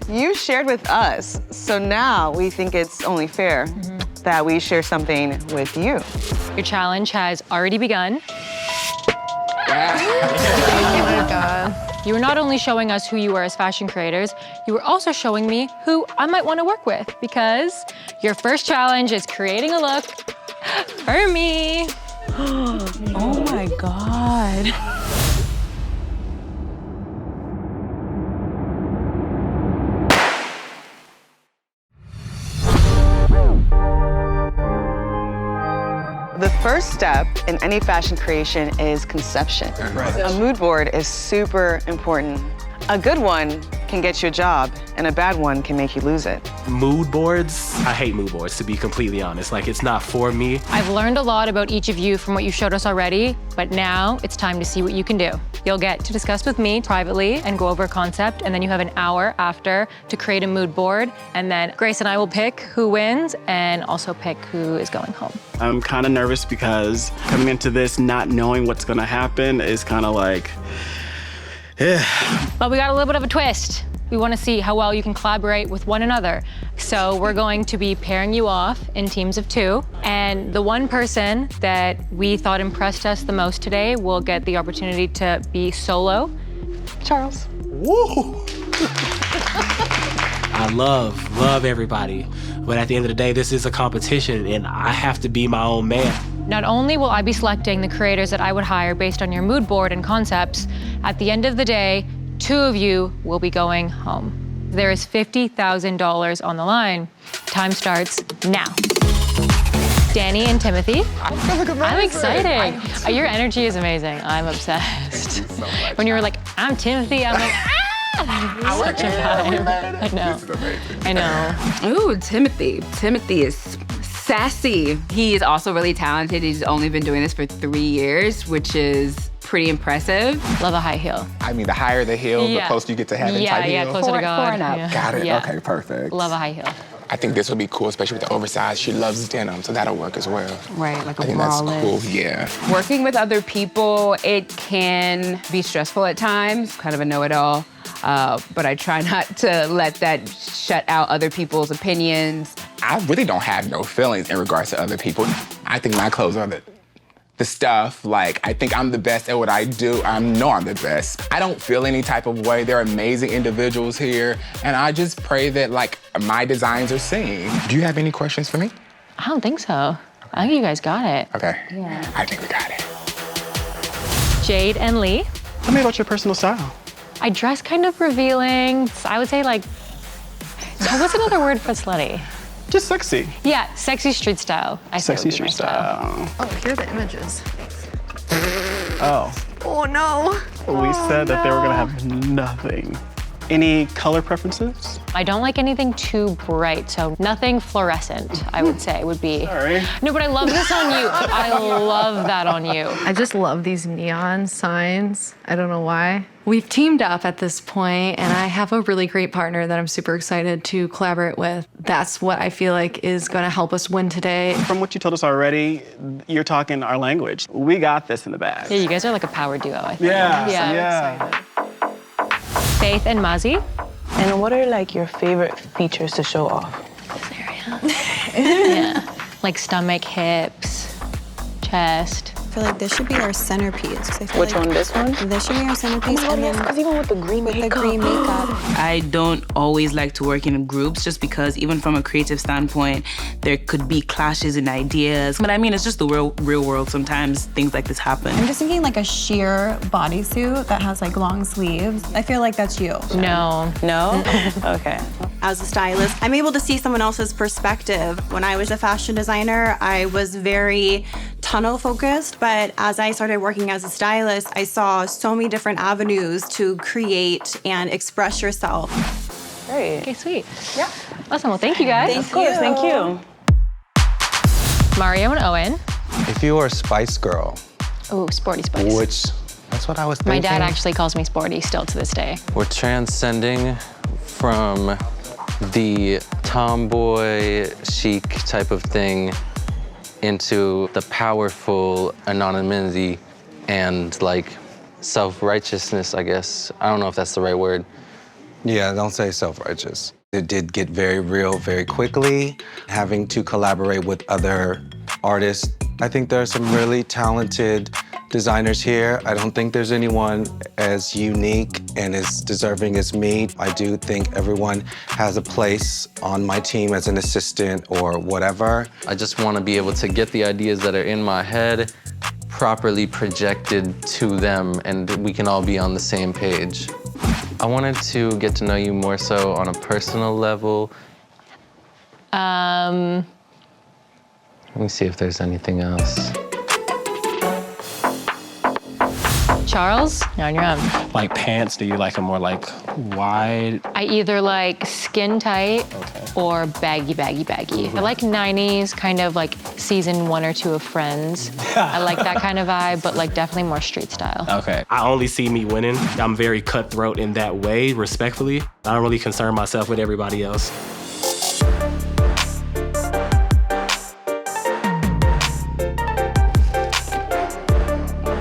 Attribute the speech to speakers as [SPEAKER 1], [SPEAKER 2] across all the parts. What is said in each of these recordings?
[SPEAKER 1] You shared with us, so now we think it's only fair that we share something with you.
[SPEAKER 2] Your challenge has already begun.
[SPEAKER 3] Oh my God.
[SPEAKER 2] You were not only showing us who you are as fashion creators, you were also showing me who I might want to work with, because your first challenge is creating a look for me.
[SPEAKER 1] Oh my God. The first step in any fashion creation is conception.
[SPEAKER 4] Right.
[SPEAKER 1] A mood board is super important. A good one can get you a job, and a bad one can make you lose it.
[SPEAKER 4] Mood boards, I hate mood boards, to be completely honest. Like, it's not for me.
[SPEAKER 2] I've learned a lot about each of you from what you showed us already, but now it's time to see what you can do. You'll get to discuss with me privately and go over a concept, and then you have an hour after to create a mood board, and then Grace and I will pick who wins and also pick who is going home.
[SPEAKER 5] I'm kind of nervous because coming into this not knowing what's gonna happen is kind of like,
[SPEAKER 2] But we got a little bit of a twist. We want to see how well you can collaborate with one another. So we're going to be pairing you off in teams of 2. And the one person that we thought impressed us the most today will get the opportunity to be solo. Charles.
[SPEAKER 4] Woo! I love everybody. But at the end of the day, this is a competition and I have to be my own man.
[SPEAKER 2] Not only will I be selecting the creators that I would hire based on your mood board and concepts, at the end of the day, 2 of you will be going home. There is $50,000 on the line. Time starts now. Danny and Timothy. I'm excited. Your energy is amazing. I'm obsessed. When you were like, I'm Timothy, I'm like, ah! Such a vibe. I know. I know.
[SPEAKER 6] Ooh, Timothy. Timothy is sassy. He is also really talented. He's only been doing this for 3 years, which is pretty impressive.
[SPEAKER 2] Love a high heel.
[SPEAKER 7] I mean, the higher the heel, the closer you get to having type heel.
[SPEAKER 2] Yeah, closer to God.
[SPEAKER 6] 4 and up.
[SPEAKER 2] Yeah.
[SPEAKER 7] Got it.
[SPEAKER 2] Yeah.
[SPEAKER 7] Okay, perfect.
[SPEAKER 2] Love a high heel.
[SPEAKER 7] I think this will be cool, especially with the oversized. She loves denim, so that'll work as well.
[SPEAKER 6] Right, like a
[SPEAKER 7] I think that's
[SPEAKER 6] bralette.
[SPEAKER 7] cool, yeah.
[SPEAKER 6] Working with other people, it can be stressful at times, kind of a know-it-all. But I try not to let that shut out other people's opinions.
[SPEAKER 7] I really don't have no feelings in regards to other people. I think my clothes are the stuff. Like, I think I'm the best at what I do. I know I'm the best. I don't feel any type of way. They're amazing individuals here. And I just pray that, like, my designs are seen. Do you have any questions for me?
[SPEAKER 2] I don't think so. I think you guys got it.
[SPEAKER 7] Okay.
[SPEAKER 2] Yeah.
[SPEAKER 7] I think we got it.
[SPEAKER 2] Jade and Lee.
[SPEAKER 5] tell me about your personal style.
[SPEAKER 2] I dress kind of revealing. I would say like, what's another word for slutty?
[SPEAKER 5] Just sexy.
[SPEAKER 2] Yeah, sexy street style. I say
[SPEAKER 5] Sexy
[SPEAKER 2] would be my
[SPEAKER 5] street style.
[SPEAKER 3] Oh, here are the images.
[SPEAKER 5] Oh.
[SPEAKER 3] Oh no.
[SPEAKER 5] We said that they were gonna have nothing. Any color preferences?
[SPEAKER 2] I don't like anything too bright, so nothing fluorescent, I would say, would be.
[SPEAKER 5] Sorry.
[SPEAKER 2] No, but I love this on you. I love that on you.
[SPEAKER 3] I just love these neon signs. I don't know why.
[SPEAKER 8] We've teamed up at this point, and I have a really great partner that I'm super excited to collaborate with. That's what I feel like is going to help us win today.
[SPEAKER 5] From what you told us already, you're talking our language. We got this in the bag.
[SPEAKER 2] Yeah, you guys are like a power duo, I think.
[SPEAKER 5] Yeah.
[SPEAKER 2] Faith and Mazi.
[SPEAKER 1] And what are like your favorite features to show off?
[SPEAKER 2] Yeah, like stomach, hips, chest.
[SPEAKER 9] I feel like this should be our centerpiece. 'Cause I feel
[SPEAKER 1] Which
[SPEAKER 9] like
[SPEAKER 1] one, this one?
[SPEAKER 9] This should be our centerpiece. And then
[SPEAKER 1] Because even with the green
[SPEAKER 9] with the
[SPEAKER 1] makeup.
[SPEAKER 9] green makeup.
[SPEAKER 10] I don't always like to work in groups just because even from a creative standpoint, there could be clashes in ideas. But I mean, it's just the real world. Sometimes things like this happen.
[SPEAKER 9] I'm just thinking like a sheer bodysuit that has like long sleeves. I feel like that's you.
[SPEAKER 2] No.
[SPEAKER 1] No? Okay.
[SPEAKER 11] As a stylist, I'm able to see someone else's perspective. When I was a fashion designer, I was very tunnel focused, but as I started working as a stylist, I saw so many different avenues to create and express yourself.
[SPEAKER 1] Great.
[SPEAKER 2] Okay, sweet. Yeah. Awesome, well, thank you guys.
[SPEAKER 1] Of course, thank you.
[SPEAKER 2] Mario and Owen.
[SPEAKER 12] If you were a Spice Girl,
[SPEAKER 2] Ooh, sporty spice.
[SPEAKER 12] which, that's what I was
[SPEAKER 2] My
[SPEAKER 12] thinking.
[SPEAKER 2] dad actually calls me sporty still to this day.
[SPEAKER 12] We're transcending from the tomboy chic type of thing into the powerful anonymity and like self-righteousness, I guess. I don't know if that's the right word, Yeah, don't say self-righteous. It did get very real very quickly, having to collaborate with other artists. I think there are some really talented designers here. I don't think there's anyone as unique and as deserving as me. I do think everyone has a place on my team as an assistant or whatever. I just want to be able to get the ideas that are in my head properly projected to them, and we can all be on the same page. I wanted to get to know you more so on a personal level. Let me see if there's anything else.
[SPEAKER 2] Charles, you're on your own.
[SPEAKER 4] Like pants, do you like them more like wide?
[SPEAKER 2] I either like skin tight or baggy. I like 90s, kind of like season 1 or 2 of Friends. I like that kind of vibe, but like definitely more street style.
[SPEAKER 4] Okay. I only see me winning. I'm very cutthroat in that way, respectfully. I don't really concern myself with everybody else.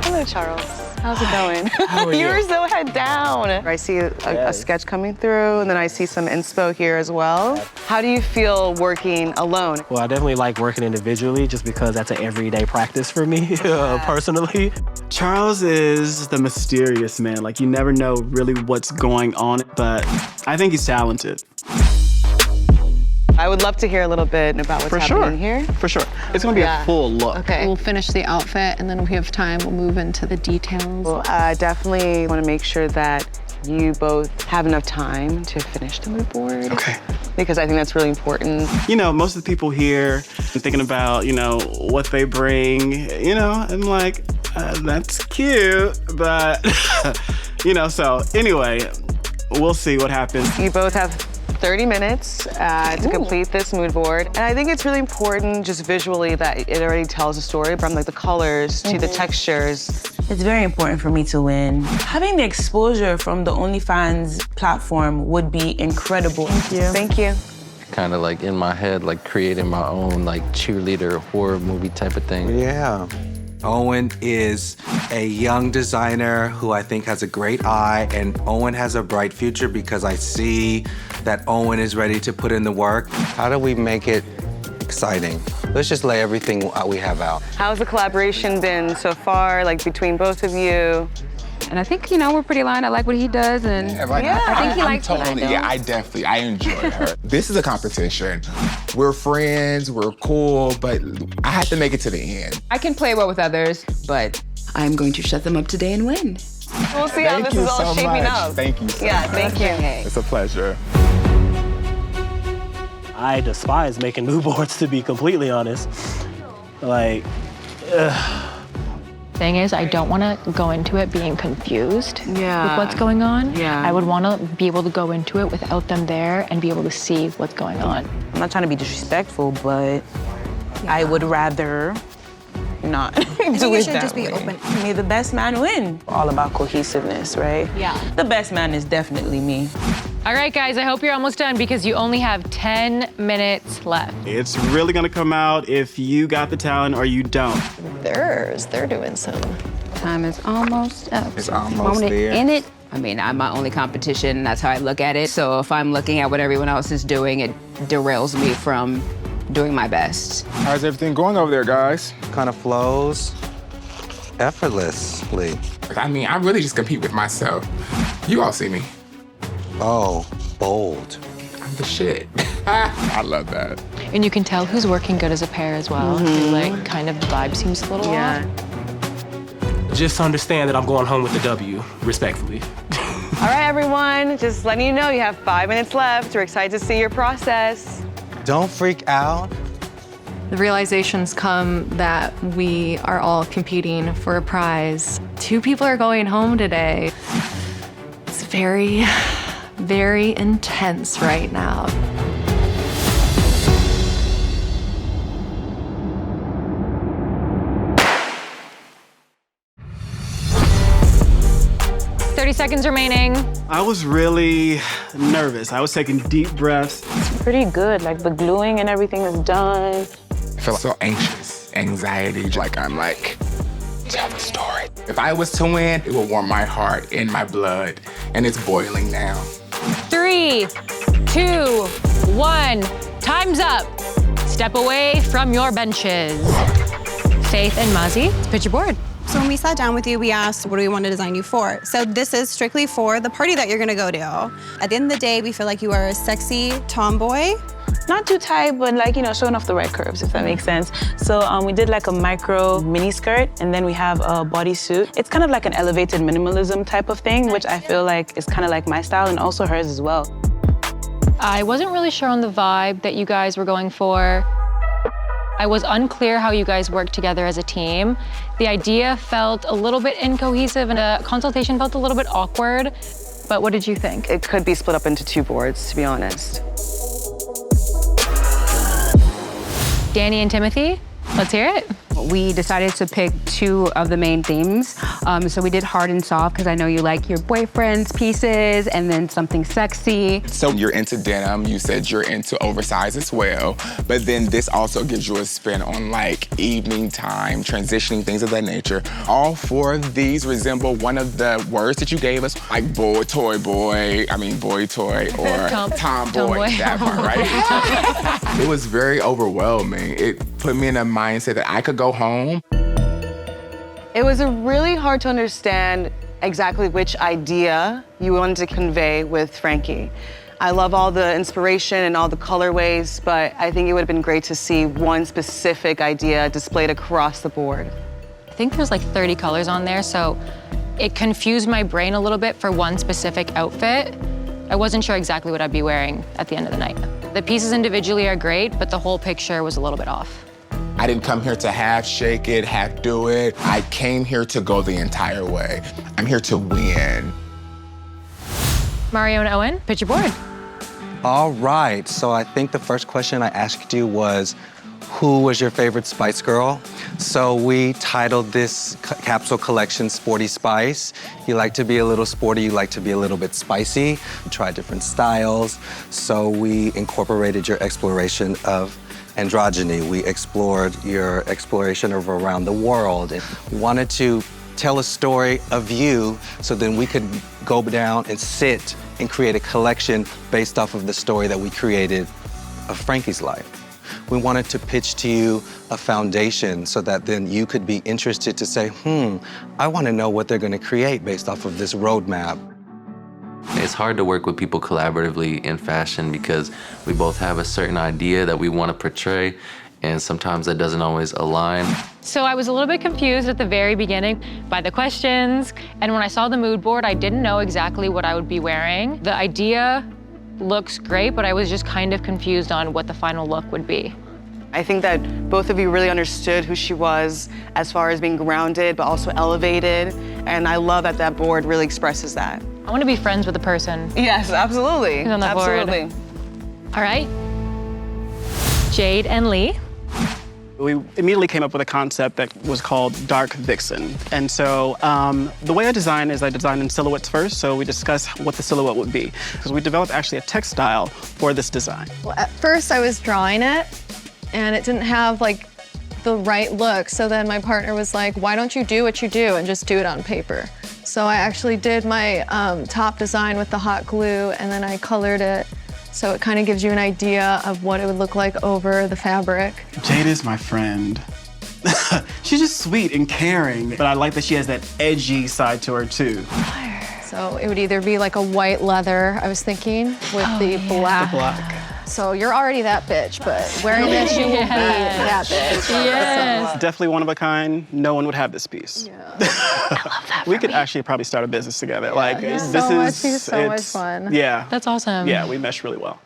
[SPEAKER 1] Hello, Charles. How's it going?
[SPEAKER 4] How are you?
[SPEAKER 1] You're so head down. I see a sketch coming through, and then I see some inspo here as well. How do you feel working alone?
[SPEAKER 4] Well, I definitely like working individually just because that's an everyday practice for me, personally.
[SPEAKER 5] Charles is the mysterious man. Like, you never know really what's going on, but I think he's talented.
[SPEAKER 1] I would love to hear a little bit about what's happening here.
[SPEAKER 5] For sure. It's gonna be a full look.
[SPEAKER 1] Okay.
[SPEAKER 3] We'll finish the outfit, and then if we have time, we'll move into the details.
[SPEAKER 1] Well, I definitely want to make sure that you both have enough time to finish the mood board.
[SPEAKER 5] Okay.
[SPEAKER 1] Because I think that's really important.
[SPEAKER 5] You know, most of the people here are thinking about, you know, what they bring, you know, I'm like, that's cute, but, you know, so anyway, we'll see what happens.
[SPEAKER 1] You both have 30 minutes to complete this mood board. And I think it's really important just visually that it already tells a story from like the colors to the textures.
[SPEAKER 10] It's very important for me to win. Having the exposure from the OnlyFans platform would be incredible.
[SPEAKER 1] Thank you.
[SPEAKER 12] Kind of like in my head, like creating my own like cheerleader horror movie type of thing.
[SPEAKER 13] Yeah. Owen is a young designer who I think has a great eye, and Owen has a bright future because I see that Owen is ready to put in the work.
[SPEAKER 12] How do we make it exciting? Let's just lay everything we have out.
[SPEAKER 1] How's the collaboration been so far, like between both of you?
[SPEAKER 6] And I think, you know, we're pretty aligned. I like what he does, and I think he likes what I do.
[SPEAKER 7] Yeah, I enjoy her. This is a competition. We're friends, we're cool, but I have to make it to the end.
[SPEAKER 6] I can play well with others, but I'm going to shut them up today and win.
[SPEAKER 1] We'll see how this is all shaping up.
[SPEAKER 7] Thank you so much.
[SPEAKER 1] Yeah, thank you.
[SPEAKER 7] It's a pleasure.
[SPEAKER 4] I despise making mood boards, to be completely honest. Like,
[SPEAKER 2] Thing is, I don't want to go into it being confused with what's going on.
[SPEAKER 1] Yeah.
[SPEAKER 2] I would want to be able to go into it without them there and be able to see what's going on.
[SPEAKER 10] I'm not trying to be disrespectful, but I would rather not do it that way.
[SPEAKER 9] open.
[SPEAKER 10] May the best man win. All about cohesiveness, right?
[SPEAKER 2] Yeah.
[SPEAKER 10] The best man is definitely me.
[SPEAKER 2] All right, guys, I hope you're almost done because you only have 10 minutes left.
[SPEAKER 5] It's really gonna come out if you got the talent or you don't.
[SPEAKER 3] They're doing some.
[SPEAKER 6] Time is almost up.
[SPEAKER 7] It's almost there.
[SPEAKER 6] In it. I mean, I'm my only competition. That's how I look at it. So if I'm looking at what everyone else is doing, it derails me from doing my best.
[SPEAKER 7] How's everything going over there, guys?
[SPEAKER 13] Kind of flows effortlessly.
[SPEAKER 7] I mean, I really just compete with myself. You all see me.
[SPEAKER 13] Oh, bold.
[SPEAKER 7] I'm the shit. I love that.
[SPEAKER 2] And you can tell who's working good as a pair as well. I feel like kind of the vibe seems a little off.
[SPEAKER 4] just understand that I'm going home with the W, respectfully.
[SPEAKER 1] All right, everyone, just letting you know you have 5 minutes left. We're excited to see your process.
[SPEAKER 13] Don't freak out.
[SPEAKER 8] The realizations come that we are all competing for a prize. 2 people are going home today. It's very, very intense right now.
[SPEAKER 2] Seconds remaining.
[SPEAKER 5] I was really nervous. I was taking deep breaths.
[SPEAKER 10] It's pretty good. Like the gluing and everything is done.
[SPEAKER 7] I feel so anxious, anxiety, like I'm like, tell the story. If I was to win, it would warm my heart and my blood, and it's boiling now.
[SPEAKER 2] 3, 3, 2, 1. Time's up. Step away from your benches. Faith and Mazi, pitch your board.
[SPEAKER 11] So when we sat down with you, we asked, what do we want to design you for? So this is strictly for the party that you're gonna go to. At the end of the day, we feel like you are a sexy tomboy.
[SPEAKER 10] Not too tight, but like, showing off the right curves, if that makes sense. So we did like a micro mini skirt, and then we have a bodysuit. It's kind of like an elevated minimalism type of thing, which I feel like is kind of like my style and also hers as well.
[SPEAKER 2] I wasn't really sure on the vibe that you guys were going for. I was unclear how you guys work together as a team. The idea felt a little bit incohesive and a consultation felt a little bit awkward. But what did you think?
[SPEAKER 1] It could be split up into 2 boards, to be honest.
[SPEAKER 2] Danny and Timothy, let's hear it.
[SPEAKER 6] We decided to pick 2 of the main themes. So we did hard and soft because I know you like your boyfriend's pieces, and then something sexy.
[SPEAKER 7] So you're into denim, you said you're into oversized as well, but then this also gives you a spin on like evening time, transitioning, things of that nature. All 4 of these resemble one of the words that you gave us, like boy toy, or tomboy, that part, right? It was very overwhelming. It put me in a mindset that I could go home.
[SPEAKER 1] It was really hard to understand exactly which idea you wanted to convey with Frankie. I love all the inspiration and all the colorways, but I think it would have been great to see one specific idea displayed across the board.
[SPEAKER 2] I think there's like 30 colors on there, so it confused my brain a little bit for one specific outfit. I wasn't sure exactly what I'd be wearing at the end of the night. The pieces individually are great, but the whole picture was a little bit off.
[SPEAKER 7] I didn't come here to half shake it, half do it. I came here to go the entire way. I'm here to win.
[SPEAKER 2] Mario and Owen, pitch your board.
[SPEAKER 12] All right, so I think the first question I asked you was, who was your favorite Spice Girl? So we titled this capsule collection Sporty Spice. You like to be a little sporty, you like to be a little bit spicy. We tried different styles, so we incorporated your exploration of androgyny. We explored your exploration of around the world and wanted to tell a story of you so then we could go down and sit and create a collection based off of the story that we created of Frankie's life. We wanted to pitch to you a foundation so that then you could be interested to say, I want to know what they're going to create based off of this roadmap.
[SPEAKER 14] It's hard to work with people collaboratively in fashion because we both have a certain idea that we want to portray, and sometimes that doesn't always align.
[SPEAKER 2] So I was a little bit confused at the very beginning by the questions, and when I saw the mood board, I didn't know exactly what I would be wearing. The idea looks great, but I was just kind of confused on what the final look would be.
[SPEAKER 1] I think that both of you really understood who she was as far as being grounded, but also elevated. And I love that that board really expresses that.
[SPEAKER 2] I want to be friends with the person.
[SPEAKER 1] Yes, absolutely.
[SPEAKER 2] Who's on the
[SPEAKER 1] absolutely.
[SPEAKER 2] board. All right. Jade and Lee.
[SPEAKER 5] We immediately came up with a concept that was called Dark Vixen. And so the way I design is I design in silhouettes first, so we discuss what the silhouette would be. Because we developed actually a textile for this design.
[SPEAKER 3] Well, at first I was drawing it, and it didn't have like the right look. So then my partner was like, why don't you do what you do and just do it on paper? So I actually did my top design with the hot glue, and then I colored it. So it kind of gives you an idea of what it would look like over the fabric.
[SPEAKER 5] Jade is my friend. She's just sweet and caring, but I like that she has that edgy side to her too.
[SPEAKER 3] So it would either be like a white leather, I was thinking, with the black.
[SPEAKER 5] The black.
[SPEAKER 3] So you're already that bitch, but wearing this, you will be that bitch.
[SPEAKER 2] Yes.
[SPEAKER 5] Definitely one of a kind. No one would have this piece.
[SPEAKER 3] Yeah.
[SPEAKER 2] I love that.
[SPEAKER 5] We could actually probably start a business together.
[SPEAKER 3] Yeah,
[SPEAKER 5] like
[SPEAKER 3] this
[SPEAKER 5] this
[SPEAKER 3] is so much fun.
[SPEAKER 5] Yeah.
[SPEAKER 2] That's awesome.
[SPEAKER 5] Yeah, we mesh really well.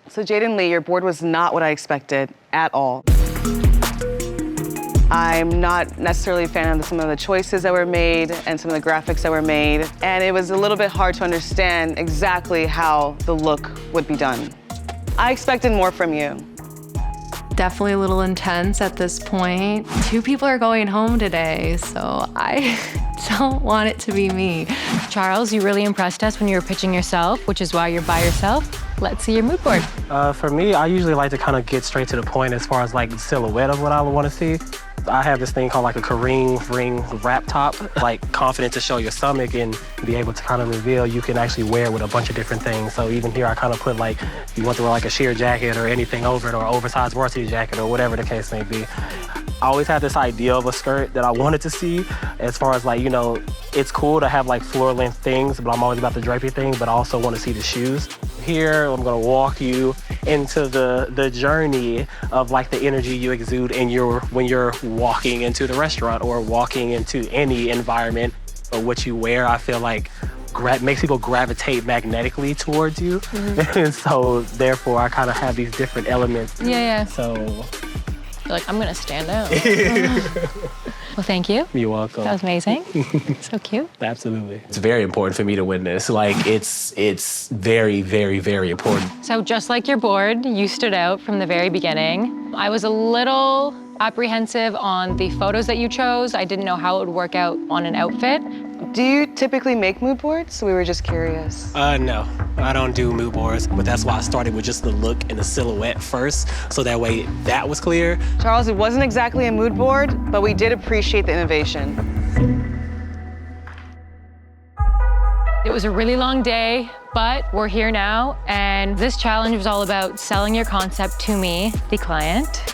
[SPEAKER 1] So Jade and Lee, your board was not what I expected at all. I'm not necessarily a fan of some of the choices that were made and some of the graphics that were made. And it was a little bit hard to understand exactly how the look would be done. I expected more from you.
[SPEAKER 8] Definitely a little intense at this point. 2 people are going home today, so I don't want it to be me.
[SPEAKER 2] Charles, you really impressed us when you were pitching yourself, which is why you're by yourself. Let's see your mood board.
[SPEAKER 4] For me, I usually like to kind of get straight to the point as far as like the silhouette of what I would want to see. I have this thing called like a Kareem ring wrap top, like confident to show your stomach and be able to kind of reveal. You can actually wear it with a bunch of different things. So even here, I kind of put like, if you want to wear like a sheer jacket or anything over it, or oversized varsity jacket, or whatever the case may be. I always had this idea of a skirt that I wanted to see, as far as like, you know, it's cool to have like floor length things, but I'm always about the drapey thing, but I also want to see the shoes. Here, I'm gonna walk you into the journey of like the energy you exude when you're walking into the restaurant or walking into any environment. Or what you wear, I feel like makes people gravitate magnetically towards you. And so therefore I kind of have these different elements.
[SPEAKER 2] Yeah.
[SPEAKER 4] So
[SPEAKER 2] You're like, I'm gonna stand out. Well, thank you.
[SPEAKER 4] You're welcome.
[SPEAKER 2] That was amazing. So cute.
[SPEAKER 4] Absolutely. It's very important for me to win this. Like, it's very, very, very important.
[SPEAKER 2] So just like your board, you stood out from the very beginning. I was a little apprehensive on the photos that you chose. I didn't know how it would work out on an outfit.
[SPEAKER 1] Do you typically make mood boards? We were just curious.
[SPEAKER 4] No, I don't do mood boards, but that's why I started with just the look and the silhouette first, so that way that was clear.
[SPEAKER 1] Charles, it wasn't exactly a mood board, but we did appreciate the innovation.
[SPEAKER 2] It was a really long day, but we're here now, and this challenge was all about selling your concept to me, the client.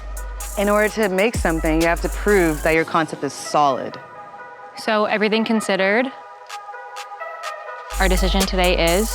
[SPEAKER 1] In order to make something, you have to prove that your concept is solid.
[SPEAKER 2] So everything considered, our decision today is